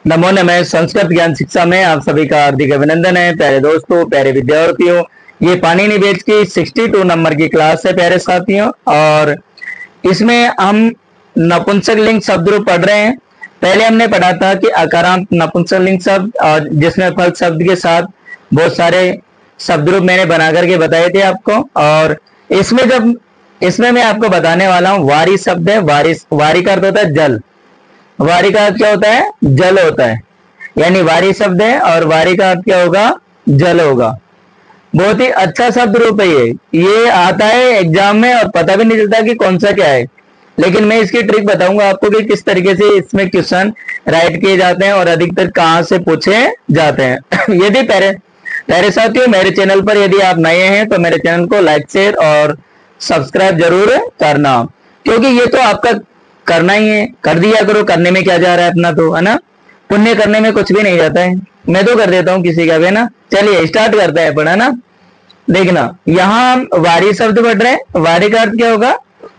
नमो नमः। संस्कृत ज्ञान शिक्षा में आप सभी का हार्दिक अभिनंदन है। प्यारे दोस्तों, प्यारे विद्यार्थियों, ये पाणिनि बैच की 62 नंबर की क्लास है प्यारे साथियों। और इसमें हम नपुंसकलिंग शब्द रूप पढ़ रहे हैं। पहले हमने पढ़ा था कि अकारांत नपुंसकलिंग शब्द, और जिसमें फल शब्द के साथ बहुत सारे शब्द रूप मैंने बना करके बताए थे आपको। और इसमें मैं आपको बताने वाला हूँ वारी शब्द है। वारी का अर्थ होता है जल। वारी का अर्थ क्या होता है? जल होता है। यानी वारी शब्द है और वारी का अर्थ क्या होगा? जल होगा। बहुत ही अच्छा शब्द रूप है ये आता है एग्जाम में और पता भी नहीं चलता कि कौन सा क्या है। लेकिन मैं इसकी ट्रिक बताऊंगा आपको कि किस तरीके से इसमें क्वेश्चन राइट किए जाते हैं और अधिकतर कहां से पूछे जाते हैं। यदि प्यारे साथियों, मेरे चैनल पर यदि आप नए हैं तो मेरे चैनल को लाइक शेयर और सब्सक्राइब जरूर करना, क्योंकि ये तो आपका करना ही है। कर दिया करो, करने में क्या जा रहा है अपना, तो है ना। पुण्य करने में कुछ भी नहीं जाता है। मैं तो कर देता हूँ किसी का भी ना। चलिए स्टार्ट करते हैं पढ़ा ना। देखना, यहाँ हम वारी शब्द पढ़ रहे हैं। वारी का अर्थ क्या होगा?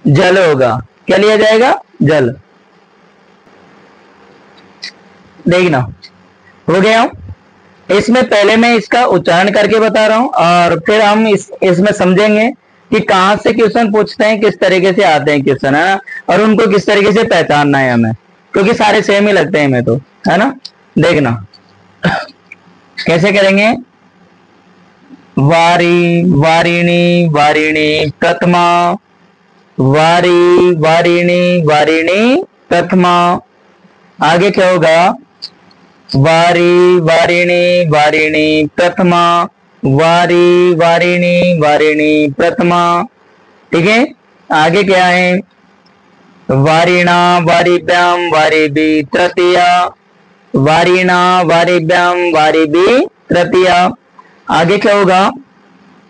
जल होगा। क्या लिया जाएगा? जल। देखना, हो गया। इसमें पहले मैं इसका उच्चारण करके बता रहा हूं और फिर हम इसमें समझेंगे कि कहां से क्वेश्चन पूछते हैं, किस तरीके से आते हैं क्वेश्चन, है ना। और उनको किस तरीके से पहचानना है हमें, क्योंकि सारे सेम ही लगते हैं हमें तो, है ना। देखना कैसे करेंगे। वारी, वारिणी, वारिणी, प्रथमा। वारी, वारिणी, वारिणी, प्रथमा। आगे क्या होगा? वारी, वारिणी, वारिणी, प्रथमा। वारी, वारिणी, वारिणी, प्रथमा। ठीक है। आगे क्या है? वारिणा, वारिभ्याम, वारिभि, तृतीया। वारिणा, वारिभ्याम, वारिभि, तृतीया। आगे क्या होगा?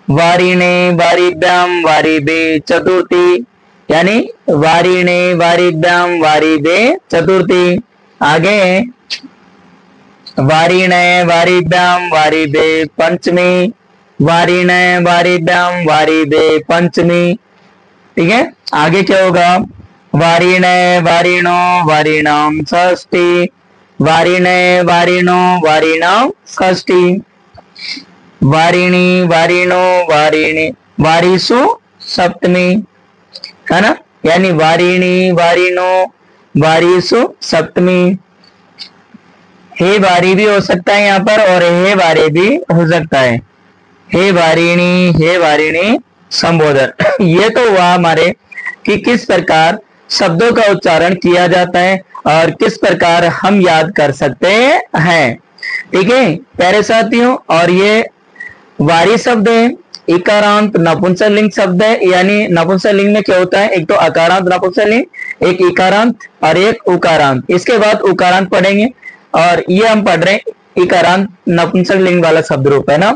वारिणे, वारिभ्याम, वारिभि, चतुर्थी। यानी वारिणे, वारिभ्याम, वारिभि, चतुर्थी। आगे वारिणे, वारिभ्याम, वारिभि, पंचमी। वारिणे, वारिभ्याम, वारिभि, पंचमी। ठीक है। आगे क्या होगा? वारिणे, वारिणो, वारिणाम, षष्ठी। वारिणे, वारिणो, वारिणाम, षष्ठी। वारिणी, वारिणो, वारिणी, वारिषु, सप्तमी, है ना। यानी वारिणी, वारिणो, वारिषु, सप्तमी। हे वारी भी हो सकता है यहाँ पर और हे वारी भी हो सकता है। हे वारिणी, हे वारिणी, संबोधन। ये तो हुआ हमारे कि किस प्रकार शब्दों का उच्चारण किया जाता है और किस प्रकार हम याद कर सकते हैं। ठीक है प्यारे साथियों। और ये वारी शब्द है, इकारांत नपुंसकलिंग शब्द है। यानी नपुंसकलिंग में क्या होता है? एक तो अकारांत नपुंसकलिंग, एक इकारांत और एक उकारांत। इसके बाद उकारांत पढ़ेंगे और ये हम पढ़ रहे हैं इकारांत नपुंसकलिंग वाला शब्द रूप, है ना।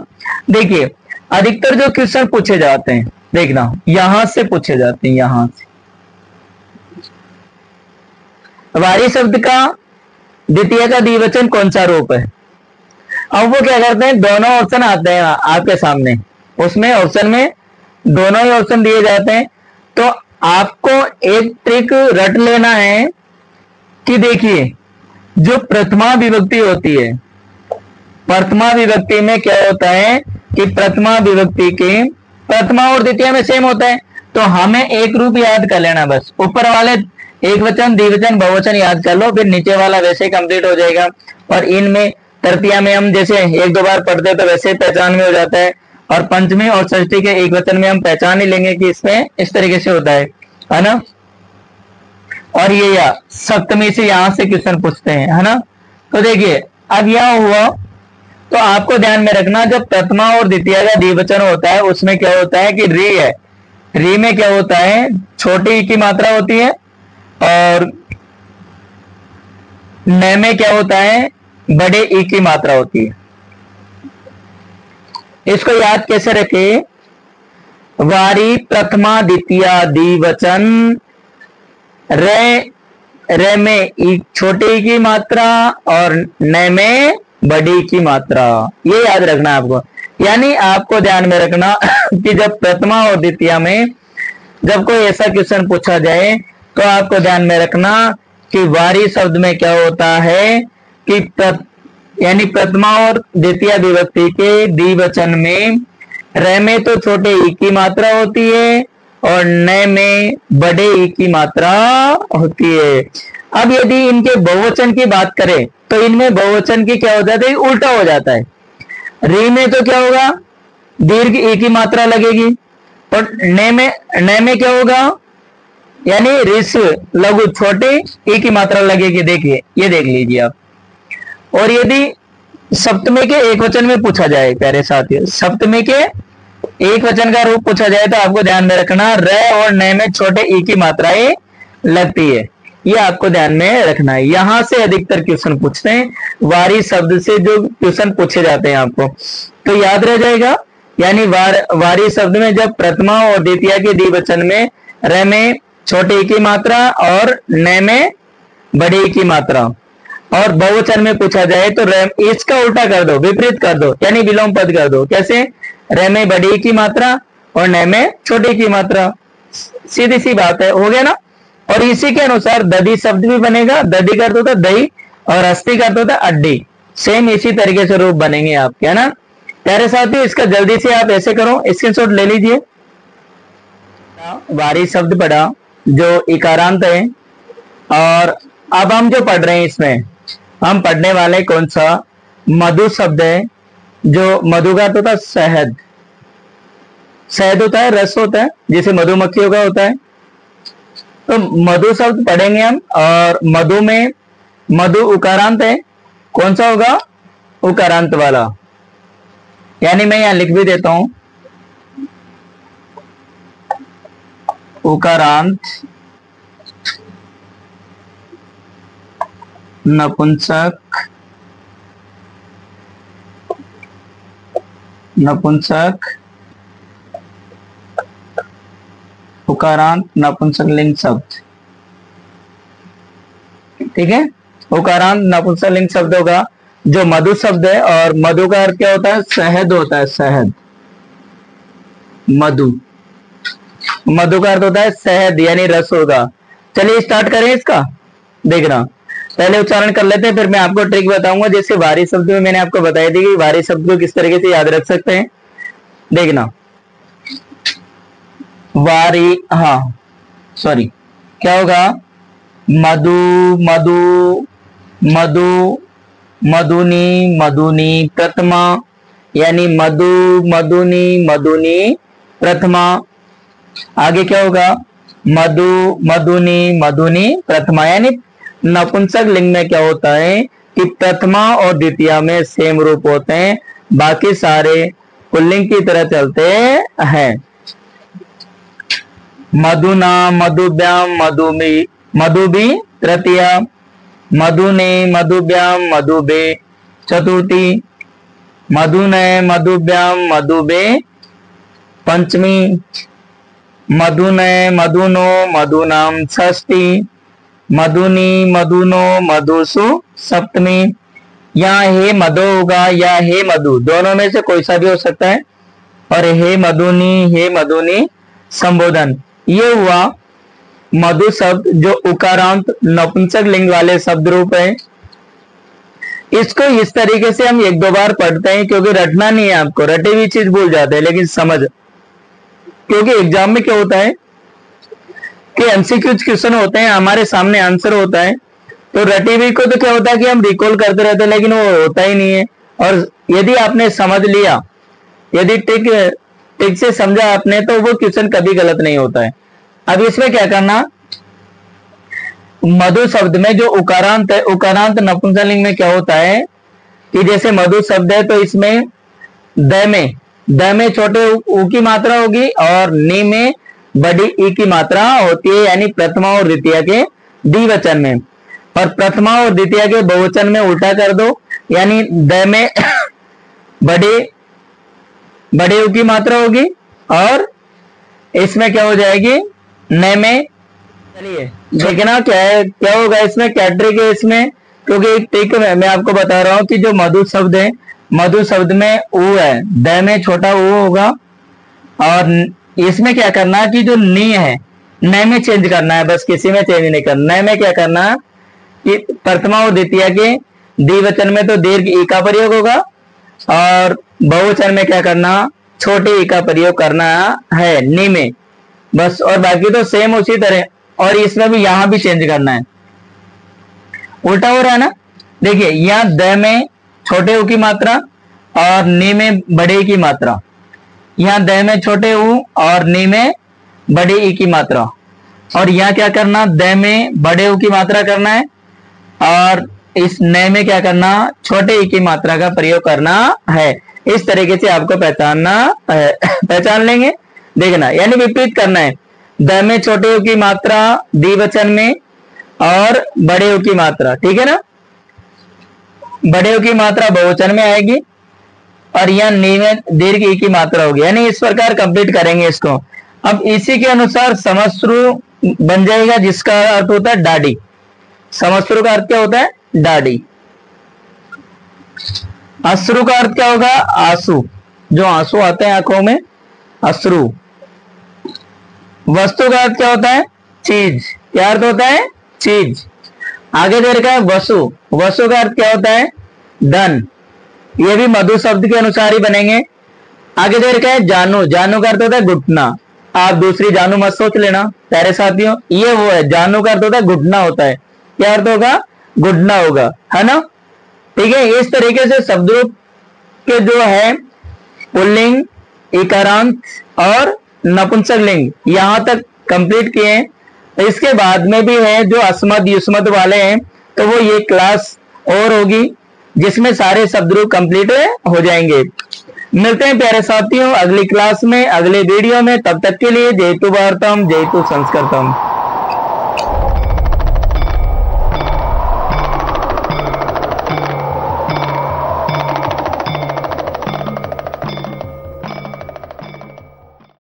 देखिए, अधिकतर जो क्वेश्चन पूछे जाते हैं, देखना यहां से पूछे जाते हैं। यहां से वारी शब्द का द्वितीय का द्विवचन कौन सा रूप है? अब वो क्या करते हैं, दोनों ऑप्शन आते हैं आपके सामने। उसमें ऑप्शन में दोनों ही ऑप्शन दिए जाते हैं। तो आपको एक ट्रिक रट लेना है कि देखिए, जो प्रथमा विभक्ति होती है, प्रथमा विभक्ति में क्या होता है कि प्रथमा विभक्ति के प्रथमा और द्वितीय में सेम होता है। तो हमें एक रूप याद कर लेना बस। ऊपर वाले एक वचन, द्विवचन, बहुवचन याद कर लो, फिर नीचे वाला वैसे कंप्लीट हो जाएगा। और इनमें तृतीया में हम जैसे एक दो बार पढ़ते हैं तो वैसे पहचान में हो जाता है। और पंचमी और षष्ठी के एक वचन में हम पहचान ही लेंगे कि इसमें इस तरीके से होता है ना। और ये या सप्तमी से यहां से क्वेश्चन पूछते हैं, है ना। तो देखिए, अब यह हुआ तो आपको ध्यान में रखना, जब प्रथमा और द्वितीय का द्विवचन होता है उसमें क्या होता है कि री है। री में क्या होता है? छोटी ई की मात्रा होती है। और न में क्या होता है? बड़े ई की मात्रा होती है। इसको याद कैसे रखे? वारी, प्रथमा, द्वितीय, द्विवचन, रे में ई छोटी ई की मात्रा और न में बड़ी की मात्रा। ये याद रखना आपको। यानी आपको ध्यान में रखना कि जब प्रथमा और द्वितीय में जब कोई ऐसा क्वेश्चन पूछा जाए तो आपको ध्यान में रखना कि वारी शब्द में क्या होता है कि यानी प्रथमा और द्वितीय विभक्ति के द्विवचन में र में तो छोटे ई की मात्रा होती है और न में बड़े ई की मात्रा होती है। अब यदि इनके बहुवचन की बात करें तो इनमें बहुवचन की क्या हो जाता है, उल्टा हो जाता है। री में तो क्या होगा, दीर्घ ई की मात्रा लगेगी और न में क्या होगा, यानी ऋस्व लघु छोटे ई की मात्रा लगेगी। देखिए ये देख लीजिए आप। और यदि सप्तमी के एक वचन में पूछा जाए प्यारे साथियों, सप्तमी के एक वचन का रूप पूछा जाए तो आपको ध्यान में रखना र और न में छोटे ई की मात्राएं लगती है, ये आपको ध्यान में रखना है। यहां से अधिकतर क्वेश्चन पूछते हैं, वारी शब्द से जो क्वेश्चन पूछे जाते हैं आपको तो याद रह जाएगा। यानी वारी शब्द में जब प्रथमा और द्वितीय के द्विवचन में र में छोटे ई की मात्रा और न में बड़े ई की मात्रा, और बहुवचन में पूछा जाए तो इसका उल्टा कर दो, विपरीत कर दो, यानी विलोम पद कर दो। कैसे, र में बड़ी की मात्रा और न में छोटी की मात्रा, सीधी सी बात है, हो गया ना। और इसी के अनुसार दधी शब्द भी बनेगा, दधी कर दो था दही और अस्थि कर दो था अड्डी, सेम इसी तरीके से रूप बनेंगे आपके, है ना प्यारे साथियों। इसका जल्दी से आप ऐसे करो, स्क्रीनशॉट ले लीजिए। वारी शब्द पढ़ा जो इकारांत है, और अब हम जो पढ़ रहे हैं इसमें हम पढ़ने वाले कौन सा, मधु शब्द है, जो मधु का होता है शहद, शहद होता है, रस होता है, जैसे मधुमक्खियों का होता है। तो मधु शब्द पढ़ेंगे हम, और मधु में मधु उकारांत है, कौन सा होगा, उकारांत वाला, यानी मैं यहां लिख भी देता हूं उकारांत नपुंसक उकारांत नपुंसक लिंग शब्द, ठीक है। उकारांत नपुंसक लिंग शब्द होगा जो मधु शब्द है, और मधु का अर्थ क्या होता है, शहद होता है, शहद, मधु का अर्थ होता है शहद, यानी रस होगा। चलिए स्टार्ट करें इसका, देखना पहले उच्चारण कर लेते हैं, फिर मैं आपको ट्रिक बताऊंगा। जैसे वारी शब्द में मैंने आपको बताई थी कि वारी शब्द को किस तरीके से याद रख सकते हैं, देखना। वारी, हाँ सॉरी, क्या होगा, मधु मधु मधु मधुनी मधुनी प्रथमा, यानी मधु मधुनी मधुनी प्रथमा। आगे क्या होगा, मधु मधुनी मधुनी प्रथमा, यानी नपुंसक लिंग में क्या होता है कि प्रथमा और द्वितीय में सेम रूप होते हैं, बाकी सारे पुल्लिंग की तरह चलते हैं। मधुना मधुभ्याम मधुबी तृतीय, मधुने मधुभ्याम मधुबे चतुर्थी, मधुने मधुभ्याम मधुबे पंचमी, मधुने मधुनो मधुनाम षष्ठी, मधुनी मधुनो मधुसु सप्तमी। यहाँ हे मधु होगा या हे मधु, दोनों में से कोई सा भी हो सकता है, और हे मधुनी संबोधन। ये हुआ मधु शब्द जो उकारांत नपुंसक लिंग वाले शब्द रूप है। इसको इस तरीके से हम एक दो बार पढ़ते हैं, क्योंकि रटना नहीं है आपको, रटी हुई चीज भूल जाते हैं, लेकिन समझ, क्योंकि एग्जाम में क्या होता है कि एमसीक्यू क्वेश्चन होते हैं, हमारे सामने आंसर होता है, तो रटी हुई को तो क्या होता है कि हम रिकॉल करते रहते हैं, लेकिन वो होता ही नहीं है। और यदि आपने समझ लिया, यदि टिक से समझा आपने, तो वो क्वेश्चन कभी गलत नहीं होता है। अब इसमें क्या करना, मधु शब्द में जो उकारांत है, उकारांत नपुंसक लिंग में क्या होता है कि जैसे मधु शब्द है तो इसमें द में छोटे ऊ की मात्रा होगी और नी में बड़ी ई की मात्रा होती है, यानी प्रथमा और द्वितीय के द्विवचन में। और प्रथमा और द्वितीय के बहुवचन में उल्टा कर दो, यानी द में बड़े ऊ की मात्रा होगी और इसमें क्या हो जाएगी, न में। चलिए देखना क्या होगा इसमें, क्या ट्रिक है इसमें, क्योंकि एक ट्रिक मैं आपको बता रहा हूं कि जो मधु शब्द है, मधु शब्द में ऊ है, द में छोटा ऊ होगा, और इसमें क्या करना है कि जो नी है न में चेंज करना है, बस किसी में चेंज नहीं करना। न में क्या करना है कि प्रथमा और द्वितीय के द्विवचन में तो दीर्घ ई का प्रयोग होगा और बहुवचन में क्या करना, छोटे ई का प्रयोग करना है नी में, बस। और बाकी तो सेम उसी तरह। और इसमें भी यहां भी चेंज करना है, उल्टा हो रहा है ना। देखिए यहाँ द में छोटे ऊ की मात्रा और नी में बड़े ई की मात्रा, यहाँ द में छोटे ऊ और नी में बड़े ई की मात्रा, और यहाँ क्या करना, द में बड़े ऊ की मात्रा करना है और इस न में क्या करना, छोटे ई की मात्रा का प्रयोग करना है। इस तरीके से आपको पहचानना है, पहचान लेंगे। देखना, यानी विपरीत करना है, द में छोटे ऊ की मात्रा द्विवचन में और बड़े ऊ की मात्रा, ठीक है ना। बड़े ऊ की मात्रा बहुवचन में आएगी और यहाँ नी में दीर्घ ई की मात्रा होगी, यानी इस प्रकार कंप्लीट करेंगे इसको। अब इसी के अनुसार समश्रु बन जाएगा, जिसका अर्थ होता है डाडी। समश्रु का अर्थ क्या होता है, डाडी। अश्रु का अर्थ क्या होगा, आंसू, जो आंसू आते हैं आंखों में, अश्रु। वस्तु का अर्थ क्या होता है, चीज। क्या अर्थ होता है, चीज। आगे दे रखा है वसु। वसु का अर्थ क्या होता है, धन। ये भी मधु शब्द के अनुसार ही बनेंगे। आगे दे रखा है जानू। जानू का अर्थ होता है घुटना। आप दूसरी जानू मत सोच लेना प्यारे साथियों, ये वो है। जानू का अर्थ होता है घुटना होता है। क्या अर्थ होगा, घुटना होगा, है ना। ठीक है, इस तरीके से शब्दों के जो है पुल्लिंग, इकारांत और नपुंसक लिंग यहां तक कंप्लीट किए हैं। इसके बाद में भी है जो अस्मद युष्मद वाले हैं, तो वो ये क्लास और होगी जिसमें सारे शब्द रूप कंप्लीट हो जाएंगे। मिलते हैं प्यारे साथियों अगली क्लास में, अगले वीडियो में। तब तक के लिए जयतु भारतम, जयतु संस्कृतम।